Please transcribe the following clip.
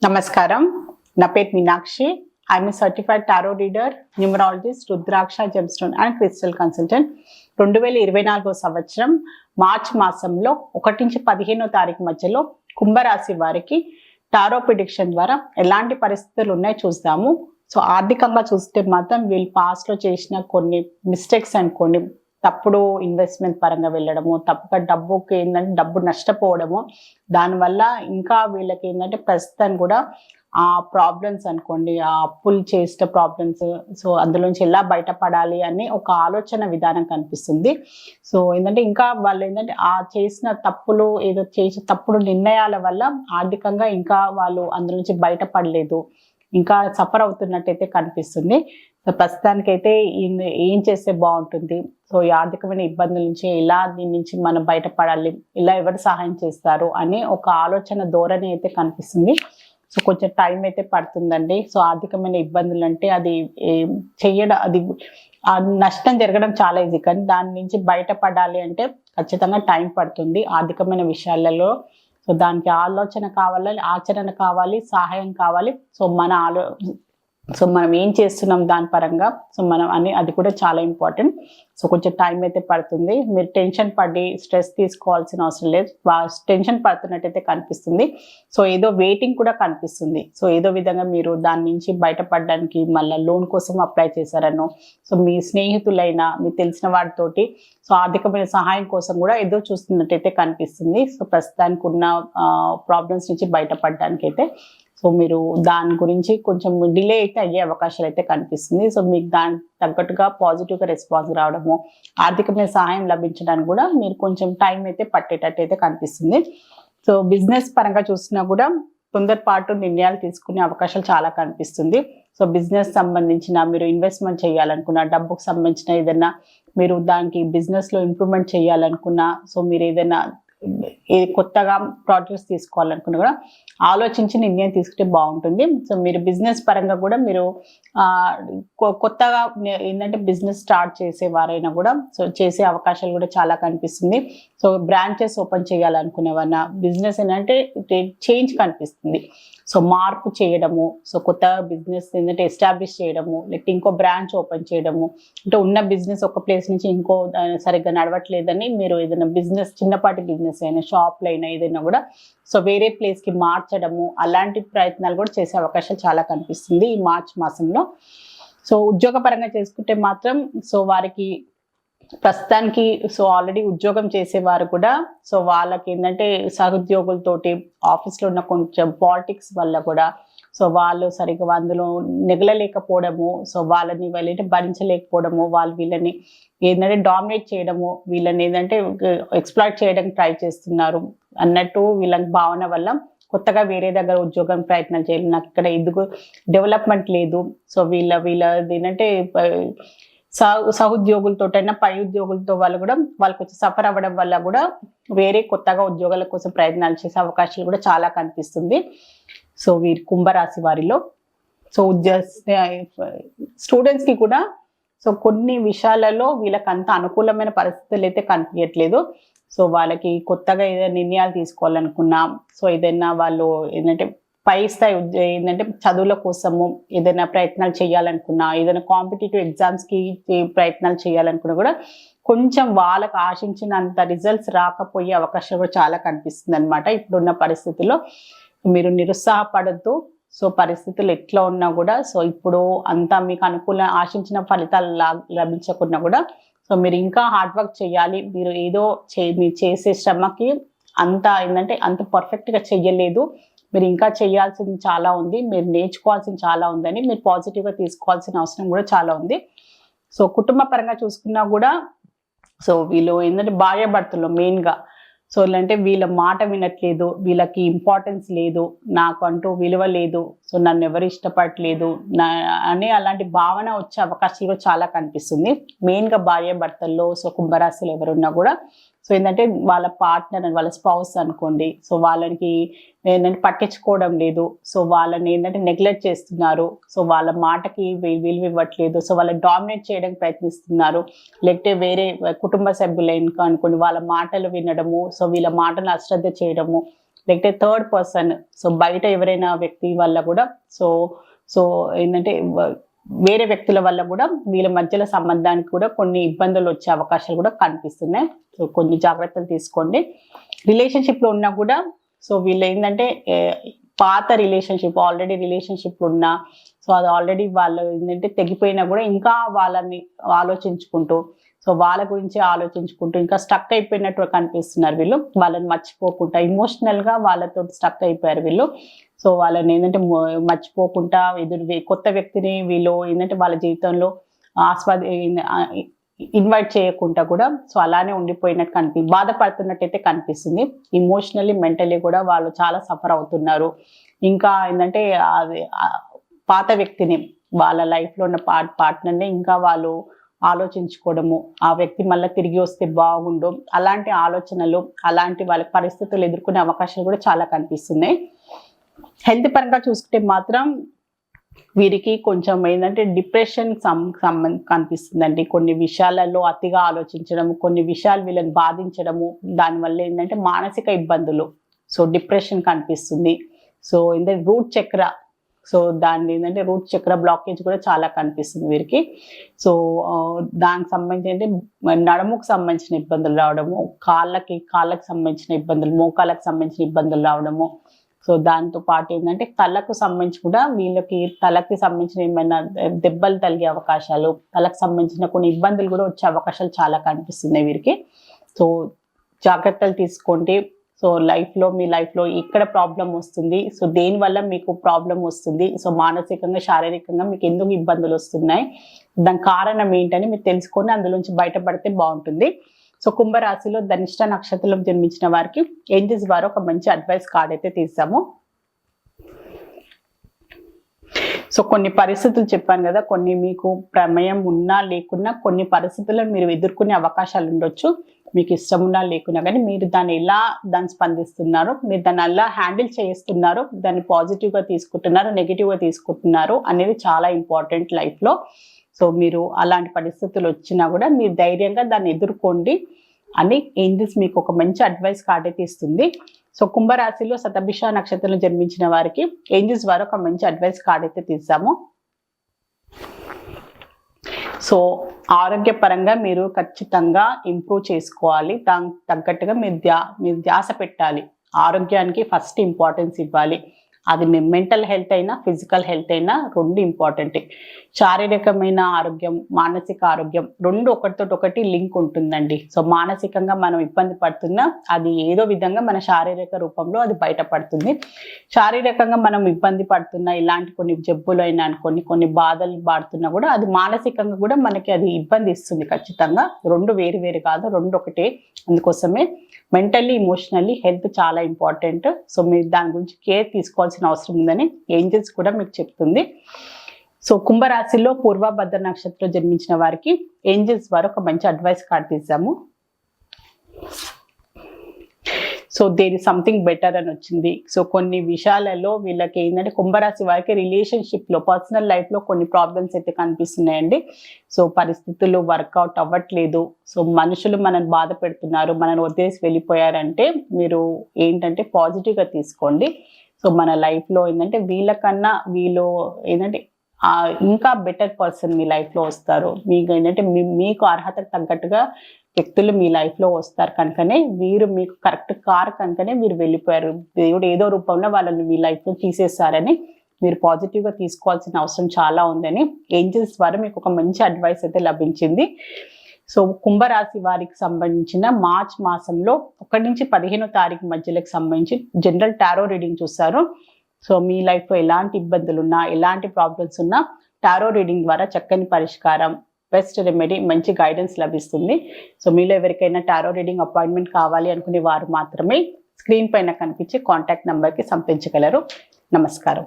నమస్కారం. నా పేరు Meenakshi. I'm a certified tarot reader, numerologist, rudraksha gemstone and crystal consultant. 2024 సంవత్సరం మార్చ్ మాసంలో 1 నుంచి 15వ తారీఖు మధ్యలో కుంభరాశి వారికి టారో ప్రిడిక్షన్ ద్వారా ఎలాంటి పరిస్థితులు ఉన్నాయో చూద్దాము. సో ఆర్థికంగా చూస్తే మాత్రం వీళ్ళు పాస్ట్లో చేసిన కొన్ని మిస్టేక్స్ అండ్ కొన్ని తప్పుడు ఇన్వెస్ట్మెంట్ పరంగా వెళ్ళడము, తప్పుగా డబ్బుకి ఏంటంటే డబ్బు నష్టపోవడము, దానివల్ల ఇంకా వీళ్ళకి ఏంటంటే ప్రస్తుతం కూడా ఆ ప్రాబ్లమ్స్ అనుకోండి, ఆ అప్పులు చేసిన ప్రాబ్లమ్స్, సో అందులోంచి ఎలా బయటపడాలి అని ఒక ఆలోచన విధానం కనిపిస్తుంది. సో ఏంటంటే ఇంకా వాళ్ళు ఏంటంటే ఆ చేసిన తప్పులు ఏదో చేసిన తప్పుడు నిర్ణయాల వల్ల ఆర్థికంగా ఇంకా వాళ్ళు అందులో నుంచి బయటపడలేదు, ఇంకా సఫర్ అవుతున్నట్టయితే కనిపిస్తుంది. సో ప్రస్తుతానికైతే ఏం చేస్తే బాగుంటుంది, సో ఈ ఆర్థికమైన ఇబ్బందుల నుంచి ఎలా దీని నుంచి మనం బయటపడాలి, ఇలా ఎవరు సహాయం చేస్తారు అని ఒక ఆలోచన ధోరణి అయితే కనిపిస్తుంది. సో కొంచెం టైం అయితే పడుతుందండి. సో ఆర్థికమైన ఇబ్బందులు అంటే అది చెయ్యడం, అది నష్టం జరగడం చాలా ఈజీ, కానీ దాని నుంచి బయటపడాలి అంటే ఖచ్చితంగా టైం పడుతుంది ఆర్థికమైన విషయాలలో. సో దానికి ఆలోచన కావాలి, ఆచరణ కావాలి, సహాయం కావాలి. సో మనం ఏం చేస్తున్నాం దాని పరంగా, సో మనం అది కూడా చాలా ఇంపార్టెంట్. సో కొంచెం టైం అయితే పడుతుంది. మీరు టెన్షన్ పడి స్ట్రెస్ తీసుకోవాల్సిన అవసరం లేదు. టెన్షన్ పడుతున్నట్టయితే కనిపిస్తుంది. సో ఏదో వెయిటింగ్ కూడా కనిపిస్తుంది. సో ఏదో విధంగా మీరు దాని నుంచి బయటపడడానికి మళ్ళీ లోన్ కోసం అప్లై చేశారనో, సో మీ స్నేహితులైనా మీకు తెలిసిన వాటితోటి సో ఆర్థికమైన సహాయం కోసం కూడా ఏదో చూస్తున్నట్టయితే కనిపిస్తుంది. సో ప్రస్తుతానికి ఉన్న ప్రాబ్లమ్స్ నుంచి బయటపడడానికి అయితే సో మీరు దాని గురించి కొంచెం డిలే అయితే అయ్యే అవకాశాలు అయితే కనిపిస్తుంది. సో మీకు దానికి తగ్గట్టుగా పాజిటివ్గా రెస్పాన్స్ రావడము, ఆర్థికమైన సహాయం లభించడానికి కూడా మీరు కొంచెం టైం అయితే పట్టేటట్టు అయితే కనిపిస్తుంది. సో బిజినెస్ పరంగా చూసినా కూడా తొందరపాటు నిర్ణయాలు తీసుకునే అవకాశాలు చాలా కనిపిస్తుంది. సో బిజినెస్ సంబంధించిన మీరు ఇన్వెస్ట్మెంట్ చేయాలనుకున్న, డబ్బుకు సంబంధించిన ఏదైనా మీరు దానికి బిజినెస్లో ఇంప్రూవ్మెంట్ చేయాలనుకున్నా, సో మీరు ఏదైనా కొత్తగా ప్రాజెక్ట్స్ తీసుకోవాలనుకున్నా కూడా ఆలోచించి నిర్ణయం తీసుకుంటే బాగుంటుంది. సో మీరు బిజినెస్ పరంగా కూడా మీరు కొత్తగా ఏంటంటే బిజినెస్ స్టార్ట్ చేసేవారైనా కూడా సో చేసే అవకాశాలు కూడా చాలా కనిపిస్తుంది. సో బ్రాంచెస్ ఓపెన్ చేయాలనుకునేవన్నా బిజినెస్ ఏంటంటే చేంజ్ కనిపిస్తుంది. సో మార్పు చేయడము, సో కొత్త బిజినెస్ ఏంటంటే ఎస్టాబ్లిష్ చేయడము, లేకపోతే ఇంకో బ్రాంచ్ ఓపెన్ చేయడము, అంటే ఉన్న బిజినెస్ ఒక ప్లేస్ నుంచి ఇంకో సరిగ్గా నడవట్లేదని మీరు ఏదైనా బిజినెస్, చిన్నపాటి బిజినెస్ అయినా షాప్లో అయినా ఏదైనా కూడా సో వేరే ప్లేస్కి మార్చడము, అలాంటి ప్రయత్నాలు కూడా చేసే అవకాశాలు చాలా కనిపిస్తుంది ఈ మార్చ్ మాసంలో. సో ఉద్యోగపరంగా చేసుకుంటే మాత్రం సో వారికి ప్రస్తుతానికి సో ఆల్రెడీ ఉద్యోగం చేసేవారు కూడా సో వాళ్ళకి ఏంటంటే సహోద్యోగులతోటి ఆఫీస్లో ఉన్న కొంచెం పాలిటిక్స్ వల్ల కూడా సో వాళ్ళు సరిగ్గా అందులో నెగలలేకపోవడము, సో వాళ్ళని వాళ్ళని భరించలేకపోవడము, వీళ్ళని ఏంటంటే డామినేట్ చేయడము, వీళ్ళని ఏంటంటే ఎక్స్ప్లాయిట్ చేయడానికి ట్రై చేస్తున్నారు అన్నట్టు వీళ్ళకి భావన వల్ల కొత్తగా వేరే దగ్గర ఉద్యోగం ప్రయత్నాలు చేయాలి, నాకు ఇక్కడ ఎందుకు డెవలప్మెంట్ లేదు, సో వీళ్ళ ఏంటంటే సహోద్యోగులతోటైనా పై ఉద్యోగులతో వాళ్ళు కూడా వాళ్ళకి వచ్చి సఫర్ అవ్వడం వల్ల కూడా వేరే కొత్తగా ఉద్యోగాల కోసం ప్రయత్నాలు చేసే అవకాశాలు కూడా చాలా కనిపిస్తుంది. సో వీరి కుంభరాశి వారిలో సో స్టూడెంట్స్కి కూడా సో కొన్ని విషయాలలో వీళ్ళకి అంత అనుకూలమైన పరిస్థితులు అయితే కనిపించట్లేదు. సో వాళ్ళకి కొత్తగా ఏదైనా నిర్ణయాలు తీసుకోవాలనుకున్నా, సో ఏదైనా వాళ్ళు ఏంటంటే పై స్థాయి ఏంటంటే చదువుల కోసము ఏదైనా ప్రయత్నాలు చేయాలనుకున్నా, ఏదైనా కాంపిటేటివ్ ఎగ్జామ్స్కి ప్రయత్నాలు చేయాలనుకున్నా కూడా కొంచెం వాళ్ళకి ఆశించినంత రిజల్ట్స్ రాకపోయే అవకాశం కూడా చాలా కనిపిస్తుంది అనమాట. ఇప్పుడున్న పరిస్థితుల్లో మీరు నిరుత్సాహపడద్దు. సో పరిస్థితులు ఎట్లా ఉన్నా కూడా సో ఇప్పుడు అంతా మీకు ఆశించిన ఫలితాలు లభించకుండా కూడా సో మీరు ఇంకా హార్డ్ వర్క్ చేయాలి. మీరు ఏదో మీరు చేసే శ్రమకి అంత ఏంటంటే అంత పర్ఫెక్ట్గా చెయ్యలేదు, మీరు ఇంకా చేయాల్సింది చాలా ఉంది, మీరు నేర్చుకోవాల్సింది చాలా ఉందని మీరు పాజిటివ్గా తీసుకోవాల్సిన అవసరం కూడా చాలా ఉంది. సో కుటుంబ పరంగా చూసుకున్నా కూడా సో వీళ్ళు ఏంటంటే భార్యాభర్తలు మెయిన్గా సో అంటే వీళ్ళ మాట వినట్లేదు, వీళ్ళకి ఇంపార్టెన్స్ లేదు, నాకు అంటూ విలువ లేదు, సో నన్ను ఎవరు ఇష్టపడట్లేదు అనే అలాంటి భావన వచ్చే అవకాశాలు కూడా చాలా కనిపిస్తుంది. మెయిన్గా భార్యాభర్తల్లో సో కుంభరాశులు ఎవరున్నా కూడా సో ఏంటంటే వాళ్ళ పార్ట్నర్, వాళ్ళ స్పౌస్ అనుకోండి, సో వాళ్ళకి ఏంటంటే పట్టించుకోవడం లేదు, సో వాళ్ళని ఏంటంటే నెగ్లెక్ట్ చేస్తున్నారు, సో వాళ్ళ మాటకి విలువ ఇవ్వట్లేదు, సో వాళ్ళని డామినేట్ చేయడానికి ప్రయత్నిస్తున్నారు. లేకపోతే వేరే కుటుంబ సభ్యులు అనుకోండి వాళ్ళ మాటలు వినడము, సో వీళ్ళ మాటలు అశ్రద్ధ చేయడము, లేకపోతే థర్డ్ పర్సన్, సో బయట ఎవరైనా వ్యక్తి వల్ల కూడా సో సో ఏంటంటే వేరే వ్యక్తుల వల్ల కూడా వీళ్ళ మధ్యలో సంబంధానికి కూడా కొన్ని ఇబ్బందులు వచ్చే అవకాశాలు కూడా కనిపిస్తున్నాయి. సో కొన్ని జాగ్రత్తలు తీసుకోండి. రిలేషన్షిప్లో ఉన్నా కూడా సో వీళ్ళు ఏంటంటే పాత రిలేషన్షిప్, ఆల్రెడీ రిలేషన్షిప్లో ఉన్నా సో అది ఆల్రెడీ వాళ్ళు ఏంటంటే తెగిపోయినా కూడా ఇంకా వాళ్ళని ఆలోచించుకుంటూ సో వాళ్ళ గురించి ఆలోచించుకుంటూ ఇంకా స్టక్ అయిపోయినట్టు కనిపిస్తున్నారు వీళ్ళు. వాళ్ళని మర్చిపోకుండా ఇమోషనల్గా వాళ్ళతో స్టక్ అయిపోయారు వీళ్ళు. సో వాళ్ళని ఏంటంటే మర్చిపోకుండా కొత్త వ్యక్తిని వీళ్ళు ఏంటంటే వాళ్ళ జీవితంలో ఇన్వైట్ చేయకుండా కూడా సో అలానే ఉండిపోయినట్టు బాధపడుతున్నట్టయితే కనిపిస్తుంది. ఇమోషనల్లీ మెంటలీ కూడా వాళ్ళు చాలా సఫర్ అవుతున్నారు. ఇంకా ఏంటంటే అది పాత వ్యక్తిని వాళ్ళ లైఫ్లో ఉన్న పార్ట్నర్ని ఇంకా వాళ్ళు ఆలోచించుకోవడము, ఆ వ్యక్తి మళ్ళీ తిరిగి వస్తే బాగుండు, అలాంటి ఆలోచనలు, అలాంటి వాళ్ళ పరిస్థితులు ఎదుర్కొనే అవకాశాలు కూడా చాలా కనిపిస్తున్నాయి. హెల్త్ పరంగా చూసుకుంటే మాత్రం వీరికి కొంచెం ఏంటంటే డిప్రెషన్ కనిపిస్తుందండి. కొన్ని విషయాలలో అతిగా ఆలోచించడము, కొన్ని విషయాలు వీళ్ళని బాధించడము, దానివల్ల ఏంటంటే మానసిక ఇబ్బందులు, సో డిప్రెషన్ కనిపిస్తుంది. సో ఏంటంటే రూట్ చక్ర, సో దాని ఏంటంటే రూట్ చక్ర బ్లాకేజ్ కూడా చాలా కనిపిస్తుంది వీరికి. సో దానికి సంబంధించి అంటే నడుముకు సంబంధించిన ఇబ్బందులు రావడము, కాళ్ళకి సంబంధించిన ఇబ్బందులు, మోకాళ్ళకి సంబంధించిన ఇబ్బందులు రావడము. సో దాంతో పాటు ఏంటంటే తలకు సంబంధించి కూడా వీళ్ళకి తలకి సంబంధించిన ఏమైనా దెబ్బలు తగిలే అవకాశాలు, తలకు సంబంధించిన కొన్ని ఇబ్బందులు కూడా వచ్చే అవకాశాలు చాలా కనిపిస్తున్నాయి వీరికి. సో జాగ్రత్తలు తీసుకోండి. సో మీ లైఫ్లో ఎక్కడ ప్రాబ్లం వస్తుంది, సో దేనివల్ల మీకు ప్రాబ్లం వస్తుంది, సో మానసికంగా శారీరకంగా మీకు ఎందుకు ఇబ్బందులు వస్తున్నాయి, దాని కారణం ఏంటని మీరు తెలుసుకొని అందులోంచి బయటపడితే బాగుంటుంది. సో కుంభరాశిలో ధనిష్ట నక్షత్రంలో జన్మించిన వారికి ఏంజెస్ వారు ఒక మంచి అడ్వైస్ కార్డ్ అయితే తీసాము. సో కొన్ని పరిస్థితులు చెప్పాను కదా, కొన్ని మీకు ప్రమేయం ఉన్నా లేకున్నా కొన్ని పరిస్థితుల్లో మీరు ఎదుర్కొనే అవకాశాలు ఉండొచ్చు. మీకు ఇష్టం ఉన్నా లేకున్నా కానీ మీరు దాన్ని స్పందిస్తున్నారు, మీరు దాన్ని ఎలా హ్యాండిల్ చేస్తున్నారు, దాన్ని పాజిటివ్గా తీసుకుంటున్నారు, నెగిటివ్గా తీసుకుంటున్నారు అనేది చాలా ఇంపార్టెంట్ లైఫ్లో. సో మీరు అలాంటి పరిస్థితులు వచ్చినా కూడా మీరు ధైర్యంగా దాన్ని ఎదుర్కోండి అని ఏంజెస్ మీకు ఒక మంచి అడ్వైస్ కార్డ్ అయితే ఇస్తుంది. సో కుంభరాశిలో శతభిష నక్షత్రంలో జన్మించిన వారికి ఏంజెస్ వారు ఒక మంచి అడ్వైస్ కార్డ్ అయితే తీసాము. సో ఆరోగ్యపరంగా మీరు ఖచ్చితంగా ఇంప్రూవ్ చేసుకోవాలి. దానికి తగ్గట్టుగా మీరు ధ్యాస పెట్టాలి. ఆరోగ్యానికి ఫస్ట్ ఇంపార్టెన్స్ ఇవ్వాలి. అది మీ మెంటల్ హెల్త్ అయినా ఫిజికల్ హెల్త్ అయినా రెండు ఇంపార్టెంటే. శారీరకమైన ఆరోగ్యం, మానసిక ఆరోగ్యం రెండు ఒకటి లింక్ ఉంటుందండి. సో మానసికంగా మనం ఇబ్బంది పడుతున్నా అది ఏదో విధంగా మన శారీరక రూపంలో అది బయటపడుతుంది. శారీరకంగా మనం ఇబ్బంది పడుతున్నా ఇలాంటి కొన్ని జబ్బులైనా కొన్ని బాధలు పడుతున్నా కూడా అది మానసికంగా కూడా మనకి అది ఇబ్బంది ఇస్తుంది. ఖచ్చితంగా రెండు వేరు కాదు, రెండు ఒకటే. అందుకోసమే మెంటల్లీ ఇమోషనల్లీ హెల్త్ చాలా ఇంపార్టెంట్. సో మీరు దాని గురించి కేర్ తీసుకోవాల్సిన అవసరం ఉందని ఏంజెల్స్ కూడా మీకు చెప్తుంది. సో కుంభరాశిలో పూర్వభద్ర నక్షత్రంలో జన్మించిన వారికి ఏంజెల్స్ వారు ఒక మంచి అడ్వైస్ కార్డ్ తీసాము. So there is something better అని వచ్చింది. సో కొన్ని విషయాలలో వీళ్ళకి ఏంటంటే కుంభరాశి వారికి రిలేషన్షిప్లో, పర్సనల్ లైఫ్లో కొన్ని ప్రాబ్లమ్స్ అయితే కనిపిస్తున్నాయండి. సో పరిస్థితులు వర్కౌట్ అవ్వట్లేదు. సో మనుషులు మనల్ని బాధ పెడుతున్నారు, మనల్ని వదిలేసి వెళ్ళిపోయారంటే మీరు ఏంటంటే పాజిటివ్గా తీసుకోండి. సో మన లైఫ్లో ఏంటంటే వీళ్ళు ఏంటంటే ఇంకా బెటర్ పర్సన్ మీ లైఫ్లో వస్తారు. మీకు ఏంటంటే మీకు అర్హతకు తగ్గట్టుగా వ్యక్తులు మీ లైఫ్లో వస్తారు కనుకనే మీకు కరెక్ట్ కార్ కనుకనే మీరు వెళ్ళిపోయారు. దేవుడు ఏదో రూపంలో వాళ్ళని మీ లైఫ్లో తీసేస్తారని మీరు పాజిటివ్గా తీసుకోవాల్సిన అవసరం చాలా ఉందని ఏంజెల్స్ ద్వారా మీకు ఒక మంచి అడ్వైస్ అయితే లభించింది. సో కుంభరాశి వారికి సంబంధించిన మార్చ్ మాసంలో 1 నుంచి 15వ తారీఖు మధ్యలోకి సంబంధించి జనరల్ టారో రీడింగ్ చూస్తారు. సో మీ లైఫ్లో ఎలాంటి ఇబ్బందులు ఉన్నా, ఎలాంటి ప్రాబ్లమ్స్ ఉన్నా టారో రీడింగ్ ద్వారా చక్కని పరిష్కారం, బెస్ట్ రెమెడీ, మంచి గైడెన్స్ లభిస్తుంది. సో మీలో ఎవరికైనా టారో రీడింగ్ అపాయింట్మెంట్ కావాలి అనుకునే వారు మాత్రమే స్క్రీన్ పైన కనిపించే కాంటాక్ట్ నెంబర్కి సంప్రదించగలరు. నమస్కారం.